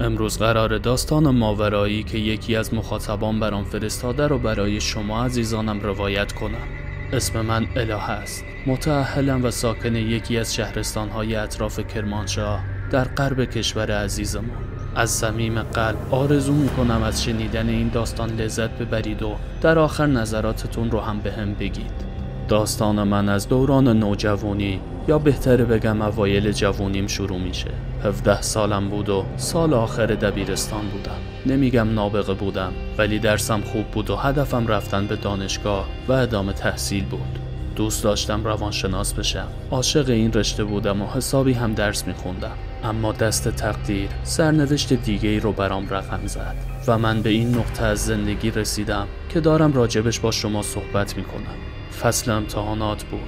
امروز قرار داستان ماورایی که یکی از مخاطبان برام فرستاده رو برای شما عزیزانم روایت کنم. اسم من الهه است. متأهلم و ساکن یکی از شهرستان‌های اطراف کرمانشاه در غرب کشور عزیزمون. از صمیم قلب آرزو میکنم از شنیدن این داستان لذت ببرید و در آخر نظراتتون رو هم بهم بگید. داستان من از دوران نوجوانی یا بهتره بگم اوایل جوونیم شروع میشه. 17 سالم بود و سال آخر دبیرستان بودم. نمیگم نابغه بودم، ولی درسم خوب بود و هدفم رفتن به دانشگاه و ادامه تحصیل بود. دوست داشتم روانشناس بشم. عاشق این رشته بودم و حسابی هم درس میخوندم. اما دست تقدیر سرنوشت دیگه‌ای رو برام رقم زد و من به این نقطه از زندگی رسیدم که دارم راجبش با شما صحبت میکنم. فصل امتحانات بود.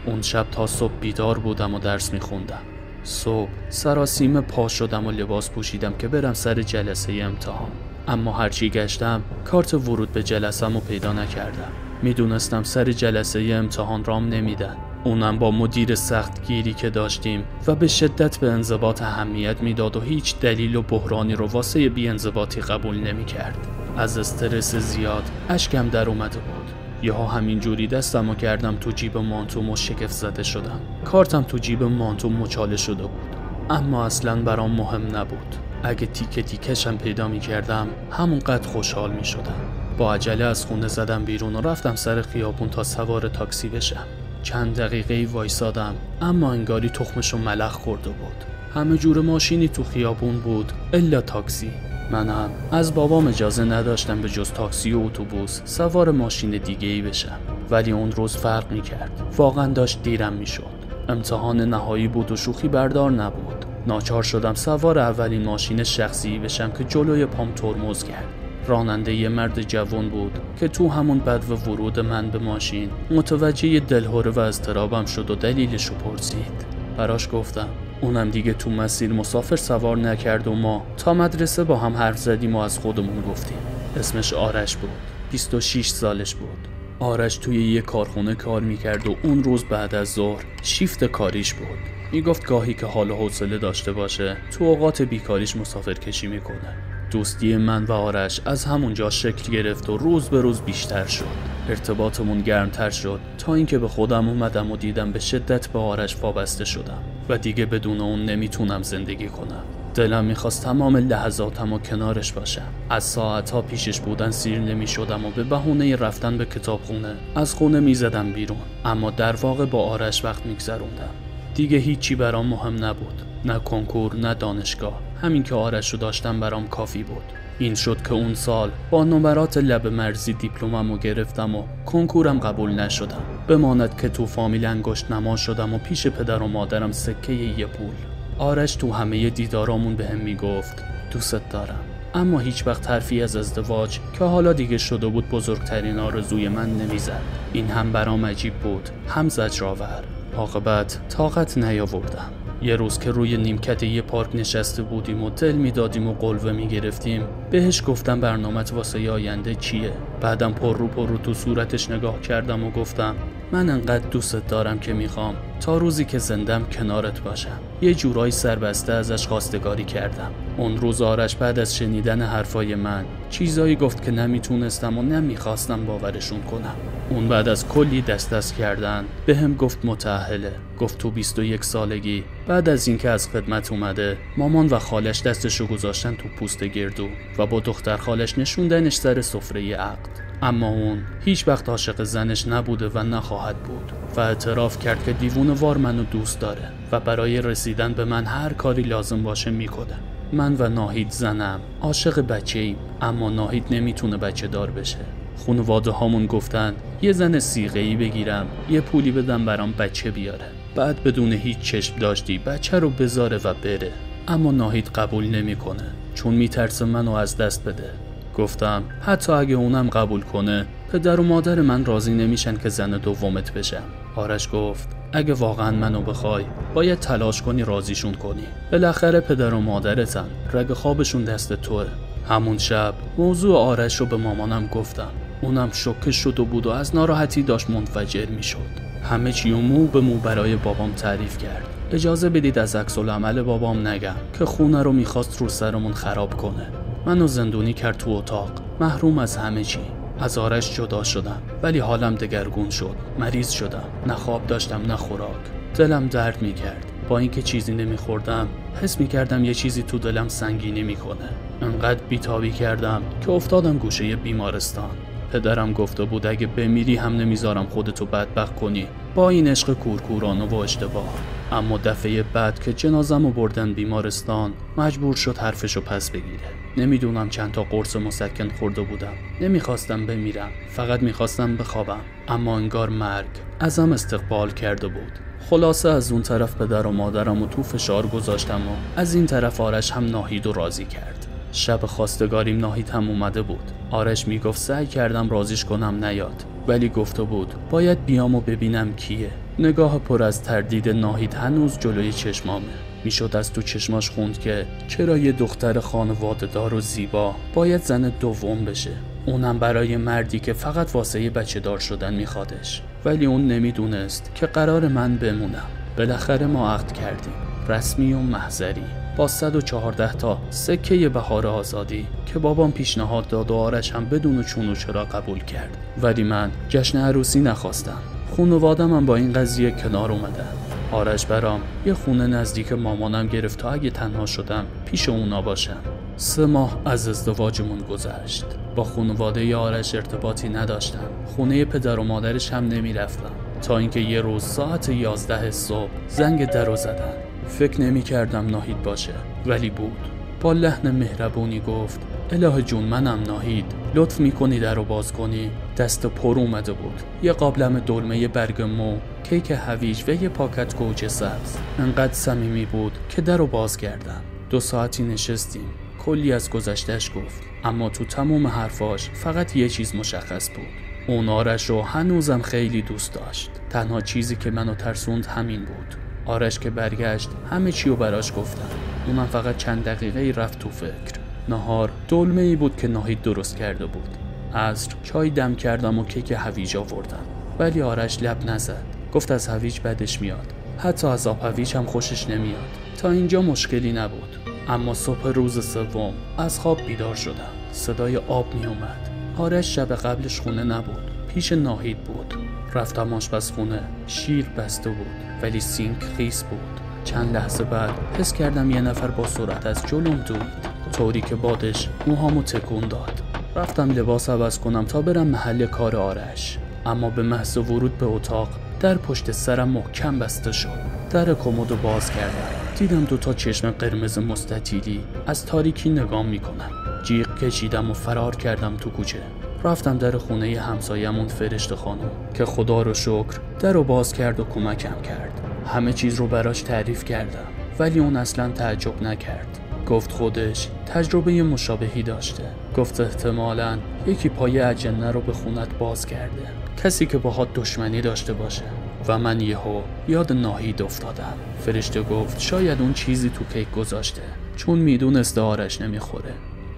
اون شب تا صبح بیدار بودم و درس میخوندم. صبح سراسیمه پا شدم و لباس پوشیدم که برم سر جلسه امتحان. اما هرچی گشتم کارت ورود به جلسه‌مو رو پیدا نکردم. میدونستم سر جلسه امتحان رام نمیدن. اونم با مدیر سخت گیری که داشتیم و به شدت به انضباط اهمیت میداد و هیچ دلیل و بحرانی رو واسه بی انضباطی قبول نمیکرد. از استرس زیاد اشکم در اومده بود. یهو همینجوری دستمو کردم تو جیب مانتوم و شگفت زده شدم. کارتم تو جیب مانتوم مچاله شده بود، اما اصلا برام مهم نبود. اگه تیکه تیکشم پیدا میکردم همونقدر خوشحال میشدم. با عجله از خونه زدم بیرون و رفتم سر خیابون تا سوار تاکسی بشم. چند دقیقه وایسادم، اما انگاری تخمشو ملخ خورده بود. همه جور ماشینی تو خیابون بود الا تاکسی. منم از بابام اجازه نداشتم به جز تاکسی و اتوبوس سوار ماشین دیگه‌ای بشم. ولی اون روز فرق میکرد. واقعا داشت دیرم میشد. امتحان نهایی بود و شوخی بردار نبود. ناچار شدم سوار اولین ماشین شخصی بشم که جلوی پام ترمز کرد. راننده یه مرد جوان بود که تو همون بدو ورود من به ماشین متوجه دلهره و اضطرابم شد و دلیلشو پرسید. براش گفتم. اونم دیگه تو مسیر مسافر سوار نکرد و ما تا مدرسه با هم حرف زدیم و از خودمون گفتیم. اسمش آرش بود. 26 سالش بود. آرش توی یه کارخونه کار میکرد و اون روز بعد از ظهر شیفت کاریش بود. میگفت گاهی که حال و حوصله داشته باشه تو اوقات بیکاریش مسافر کشی میکنه. دوستی من و آرش از همونجا شکل گرفت و روز به روز بیشتر شد. ارتباطمون گرمتر شد تا اینکه به خودم اومدم و دیدم به شدت به آرش وابسته شدم و دیگه بدون اون نمیتونم زندگی کنم. دلم میخواست تمام لحظاتم و کنارش باشم. از ساعتها پیشش بودن سیر نمیشدم و به بهونه رفتن به کتابخونه از خونه میزدم بیرون. اما در واقع با آرش وقت میگذروندم. دیگه هیچی برام مهم نبود. نه کنکور نه دانشگاه. همین که آرش رو داشتم برام کافی بود. این شد که اون سال با نمرات لب مرزی دیپلممو گرفتم و کنکورم قبول نشدم. بماند که تو فامیل انگشت نما شدم و پیش پدر و مادرم سکه یه پول. آرش تو همه دیدارامون بهم میگفت دوست دارم، اما هیچ وقت حرفی از ازدواج که حالا دیگه شده بود بزرگترین آرزوی من نمیزد. این هم برام عجیب بود، هم زجرآور. عاقبت طاقت نیاوردم. یه روز که روی نیمکت یه پارک نشسته بودیم و دل میدادیم و قلوه میگرفتیم، بهش گفتم برنامه‌ت واسه آینده چیه؟ بعدم پر رو تو صورتش نگاه کردم و گفتم من انقدر دوست دارم که میخوام تا روزی که زندم کنارت باشم. یه جورایی سربسته ازش خواستگاری کردم. اون روز آرش بعد از شنیدن حرفای من چیزایی گفت که نمیتونستم و نمیخواستم باورشون کنم. اون بعد از کلی دست کردن بهم گفت متأهله. گفت تو 21 سالگی بعد از اینکه از خدمت اومده مامان و خالش دستشو گذاشتن تو پوست گردو و با دختر خالش نشوندنش سر سفره عقد. اما اون هیچ وقت عاشق زنش نبوده و نخواهد بود و اعتراف کرد که دیوونه‌وار منو دوست داره و برای رسیدن به من هر کاری لازم باشه میکنه. من و ناهید زنم عاشق بچه‌ایم، اما ناهید نمیتونه بچه دار بشه. خانواده هامون گفتن یه زن صیغه‌ای بگیرم، یه پولی بدم برام بچه بیاره، بعد بدون هیچ چشم داشتی بچه رو بذاره و بره. اما ناهید قبول نمیکنه چون میترسه منو از دست بده. گفتم حتی اگه اونم قبول کنه پدر و مادر من راضی نمیشن که زن دومت بشم. آرش گفت اگه واقعا منو بخوای باید تلاش کنی راضیشون کنی. بالاخره پدر و مادرتن، رگ خوابشون دست توه. همون شب موضوع آرش رو به مامانم گفتم. اونم شوکه شده بود و از ناراحتی داشت منفجر میشد. همه چی مو به مو برای بابام تعریف کرد. اجازه بدید از عکس‌العمل بابام نگم که خونه رو میخواست رو سرمون خراب کنه. منو زندونی کرد تو اتاق، محروم از همه چی. از آرش جدا شدم، ولی حالم دگرگون شد. مریض شدم، نه خواب داشتم نه خوراک. دلم درد میکرد. با اینکه چیزی نمیخوردم، حس میکردم یه چیزی تو دلم سنگینی میکنه. انقدر بیتابی کردم که افتادم گوشه بیمارستان. پدرم گفته بود اگه بمیری هم نمیذارم خودتو بدبخت کنی با این عشق کورکورانه و اشتباه. اما دفعه بعد که جنازه‌مو بردن بیمارستان، مجبور شد حرفشو پس بگیره. نمیدونم چند تا قرص مسکن خورده بودم. نمیخواستم بمیرم، فقط میخواستم بخوابم. اما انگار مرگ ازم استقبال کرده بود. خلاصه از اون طرف پدر و مادرمو تو فشار گذاشتم و از این طرف آرش هم ناهیدو راضی کرد. شب خواستگاریم ناهید هم اومده بود. آرش میگفت سعی کردم راضیش کنم نیاد، ولی گفته بود باید بیام و ببینم کیه. نگاه پر از تردید ناهید هنوز جلوی چشمامه. میشد از تو چشماش خوند که چرا یه دختر خانواده دار و زیبا باید زن دوم بشه، اونم برای مردی که فقط واسه بچه دار شدن میخوادش. ولی اون نمیدونست که قرار من بمونم. بالاخره ما عقد کردیم، رسمی و محضری، با 114 تا سکه بهار آزادی که بابام پیشنهاد داد و آرش هم بدون چون و چرا قبول کرد. ولی من جشن عروسی نخواستم. خانواده‌م هم با این قضیه کنار اومدن. آرش برام یه خونه نزدیک مامانم گرفت تا اگه تنها شدم پیش اونا باشم. 3 ماه از ازدواجمون گذشت. با خانواده آرش ارتباطی نداشتم. خونه پدر و مادرش هم نمیرفتم تا اینکه یه روز ساعت 11 صبح زنگ درو زدن. فکر نمی کردم ناهید باشه، ولی بود. با لحن مهربونی گفت الهه جون منم ناهید، لطف میکنی درو باز کنی؟ دست پر اومده بود. یه قابلمه دلمه برگ مو، کیک هویج و یه پاکت گوجه سبز. انقدر صمیمی بود که درو باز کردم. 2 ساعتی نشستیم. کلی از گذشتهش گفت، اما تو تمام حرفاش فقط یه چیز مشخص بود. اون آرش رو هنوزم خیلی دوست داشت. تنها چیزی که منو ترسوند همین بود. آرش که برگشت همه چی رو براش گفتم. اونم فقط چند دقیقه رفت تو فکر. نهار دلمه ای بود که ناهید درست کرده بود. عصر چای دم کردم و کیک هویج آوردم، ولی آرش لب نزد. گفت از هویج بدش میاد، حتی از آب هویج هم خوشش نمیاد. تا اینجا مشکلی نبود. اما صبح روز سوم از خواب بیدار شدم. صدای آب می اومد. آرش شب قبلش خونه نبود، پیش ناهید بود. رفتم آشپزخونه. شیر بسته بود ولی سینک خیس بود. چند لحظه بعد حس کردم یه نفر با سرعت از جلوم دوید، طوری که بادش موهامو تکون داد. رفتم لباس عوض کنم تا برم محل کار آرش، اما به محض ورود به اتاق در پشت سرم محکم بسته شد. در کمدو باز کردم. دیدم 2 تا چشم قرمز مستطیلی از تاریکی نگام میکنن. جیغ کشیدم و فرار کردم تو کوچه. رفتم در خونه همسایمون فرشته خانم که خدا رو شکر درو باز کرد و کمکم کرد. همه چیز رو براش تعریف کردم، ولی اون اصلا تعجب نکرد. گفت خودش تجربه مشابهی داشته. گفت احتمالاً یکی پای اجنه رو به خونت باز کرده، کسی که باهات دشمنی داشته باشه. و من یهو یاد ناهید افتادم. فرشته گفت شاید اون چیزی تو کیک گذاشته، چون میدونست آرش نمیخوره.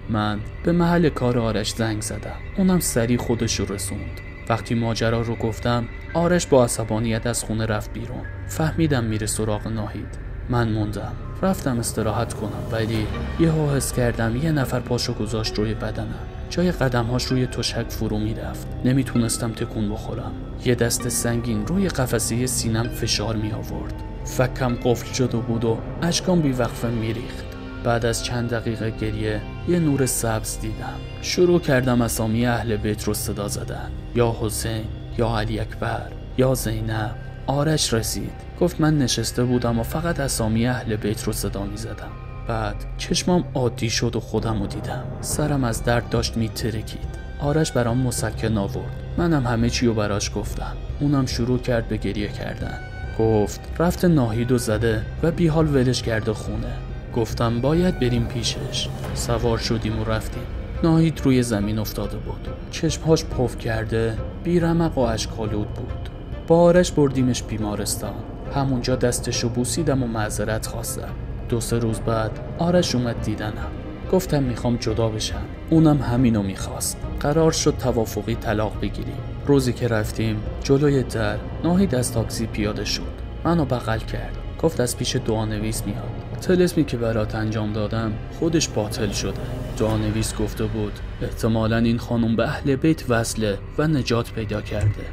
من به محل کار آرش زنگ زدم. اونم سریع خودش رو رسوند. وقتی ماجرا رو گفتم، آرش با عصبانیت از خونه رفت بیرون. فهمیدم میره سراغ ناهید. من موندم. رفتم استراحت کنم، ولی یهو حس کردم یه نفر پاشو گذاشت روی بدنم. جای قدمهاش روی تشک فرو میرفت. نمیتونستم تکون بخورم. یه دست سنگین روی قفسه سینم فشار می آورد. فکم قفل شده بود و اشکام بیوقفه میریخت. بعد از چند دقیقه گریه یه نور سبز دیدم. شروع کردم اسامی اهل بیت رو صدا زدن. یا حسین، یا علی اکبر، یا زینب. آرش رسید. گفت من نشسته بودم و فقط اسامی اهل بیت رو صدا می زدم. بعد چشمام عادی شد و خودم رو دیدم. سرم از درد داشت می ترکید. آرش برام مسکن آورد. منم همه چی رو براش گفتم. اونم شروع کرد به گریه کردن. گفت رفت ناهید و زده و بیحال ولش کرده خونه. گفتم باید بریم پیشش. سوار شدیم و رفتیم. ناهید روی زمین افتاده بود. چشمهاش پف کرده، بیرمق و اشک‌آلود بود. با آرش بردیمش بیمارستان. همونجا دستشو بوسیدم و معذرت خواستم. 2-3 روز بعد آرش اومد دیدنم. گفتم میخوام جدا بشم. اونم همینو میخواست. قرار شد توافقی طلاق بگیریم. روزی که رفتیم جلوی در، ناهید از تاکسی پیاده شد. منو بغل کرد. گفت از پیش دعانویس میاد. طلسمی که برات انجام دادم خودش باطل شده. دعانویس گفته بود احتمالاً این خانم به اهل بیت وصله و نجات پیدا کرده.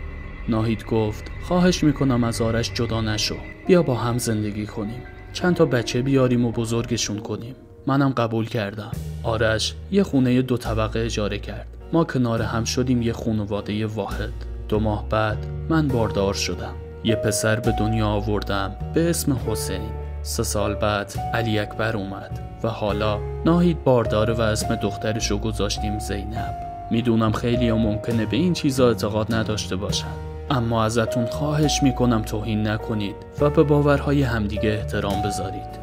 ناهید گفت خواهش میکنم از آرش جدا نشو، بیا با هم زندگی کنیم، چند تا بچه بیاریم و بزرگشون کنیم. منم قبول کردم. آرش یه خونه 2 طبقه اجاره کرد. ما کنار هم شدیم یه خانواده واحد. 2 ماه بعد من باردار شدم. یه پسر به دنیا آوردم به اسم حسین. 3 سال بعد علی اکبر اومد و حالا ناهید بارداره و اسم دخترشو گذاشتیم زینب. میدونم خیلی ممکنه به این چیزا اعتقاد نداشته باشن، اما ازتون خواهش میکنم توهین نکنید و به باورهای همدیگه احترام بذارید.